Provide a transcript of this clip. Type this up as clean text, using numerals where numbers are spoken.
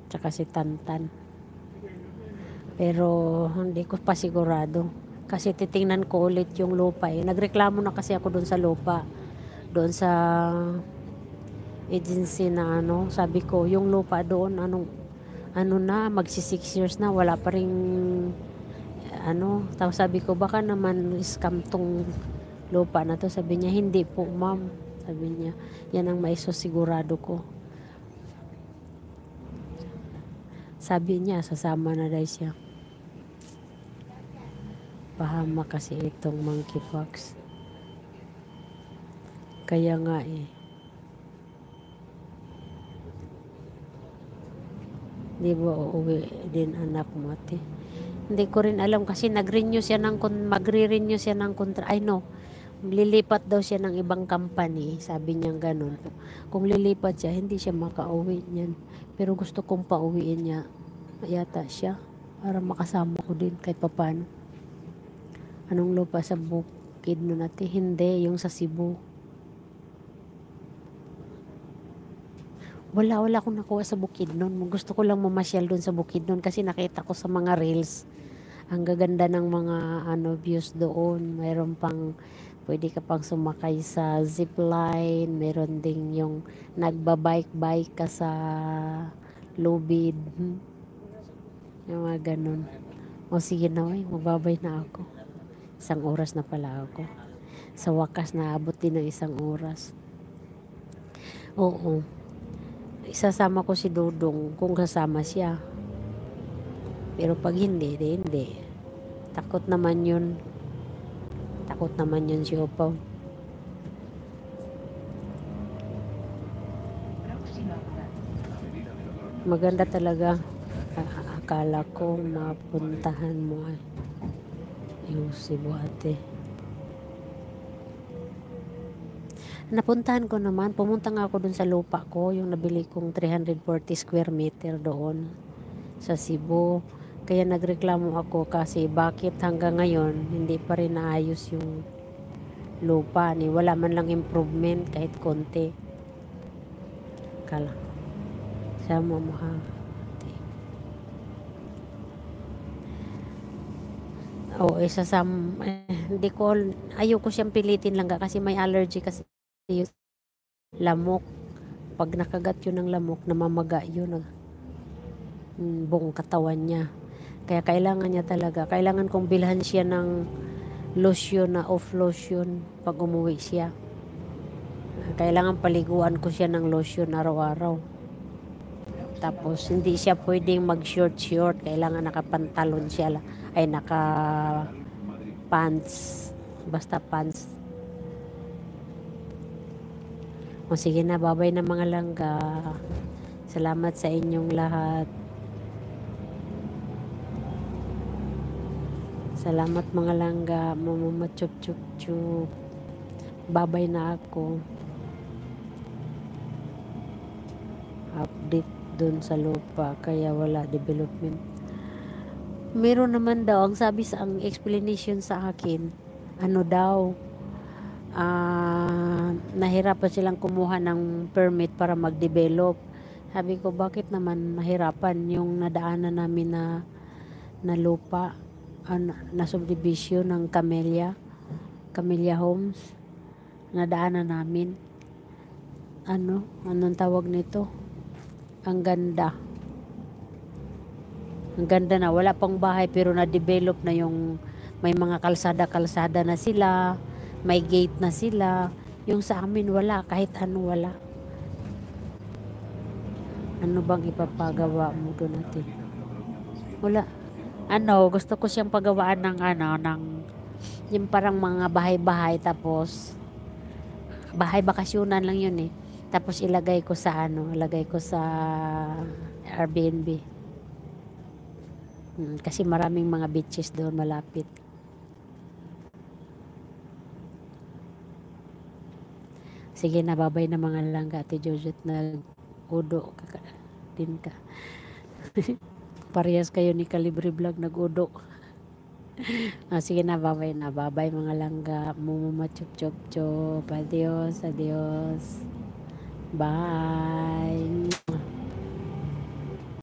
tsaka si Tantan. Pero hindi ko pa sigurado. Kasi titingnan ko ulit yung lupa eh. Nagreklamo na kasi ako doon sa lupa. Doon sa agency na ano, sabi ko, yung lupa doon, ano na, magsi 6 years na, wala pa ring, ano, tapos sabi ko, baka naman scam tong lupa na to. Sabi niya, hindi po ma'am. Sabi niya, yan ang maisosigurado ko. Sabi niya, sasama na daw siya. Pahama kasi itong monkeypox. Kaya nga eh. Di ba uuwi din anak mo, ate? Hindi ko rin alam kasi magre-renew siya ng kontra. Ay no, lilipat daw siya ng ibang company. Sabi niya ganun. Kung lilipat siya, hindi siya makauwi niyan. Pero gusto kong pauwiin niya yata siya para makasama ko din kahit papano. Anong lupa sa Bukidnon natin? Hindi, yung sa Cebu. Wala akong nakuha sa Bukidnon. Gusto ko lang mamasyal doon sa Bukidnon kasi nakita ko sa mga reels. Ang gaganda ng mga views doon. Mayroon pang, pwede ka pang sumakay sa zipline. Mayroon ding yung nagbabike-bike ka sa lubid. Yung mga ganun. O sige na, magbabay na ako. 1 oras na pala ako. Sa wakas, naabot din ng 1 oras. Oo. Isasama ko si Dudong kung kasama siya. Pero pag hindi, hindi. Takot naman yun si Opaw. Maganda talaga. Akala ko mapuntahan mo ay yung Cebu, ate. Napuntahan ko naman. Pumunta nga ako dun sa lupa ko, yung nabili kong 340 square meter doon sa Cebu. Kaya nagreklamo ako kasi bakit hanggang ngayon hindi pa rin naayos yung lupa ni wala man lang improvement kahit konti. Kala. Sama mo ha. Oo, hindi ko, ayoko siyang pilitin lang kasi may allergy kasi yung lamok. Pag nakagat yun ng lamok, namamaga yun. Buong katawan niya. Kaya kailangan kong bilhan siya ng lotion na off lotion pag umuwi siya. Kailangan paliguan ko siya ng lotion araw-araw. Tapos hindi siya pwedeng mag-short. Kailangan nakapantalon siya. Ay naka pants. Basta pants. O sige na, babay na mga langga. Salamat sa inyong lahat. Salamat mga langga. Chup. Babay na ako. Update dun sa lupa. Kaya wala development. Meron naman daw. Ang explanation sa akin. Ano daw. Nahirapan silang kumuha ng permit para mag-develop. Sabi ko, bakit naman nahirapan yung nadaanan namin na lupa, na subdivision ng Camellia Homes, nadaanan namin. Anong tawag nito? Ang ganda na, wala pang bahay pero na-develop na yung may mga kalsada na sila, may gate na sila. Yung sa amin wala, kahit ano wala. Ano bang ipapagawa mo doon natin? Wala. Gusto ko siyang pagawaan ng yung parang mga bahay-bahay, tapos bahay bakasyonan lang yun eh. Tapos ilagay ko sa Airbnb. Kasi maraming mga beaches doon malapit. Sige na, babay na mga langga. Ate Jojot, nag-udo din ka. Parehas kayo ni Calibre Vlog, nag-udo. Sige na, babay na. Babay mga langga. Mumuma chup. Adios. Bye.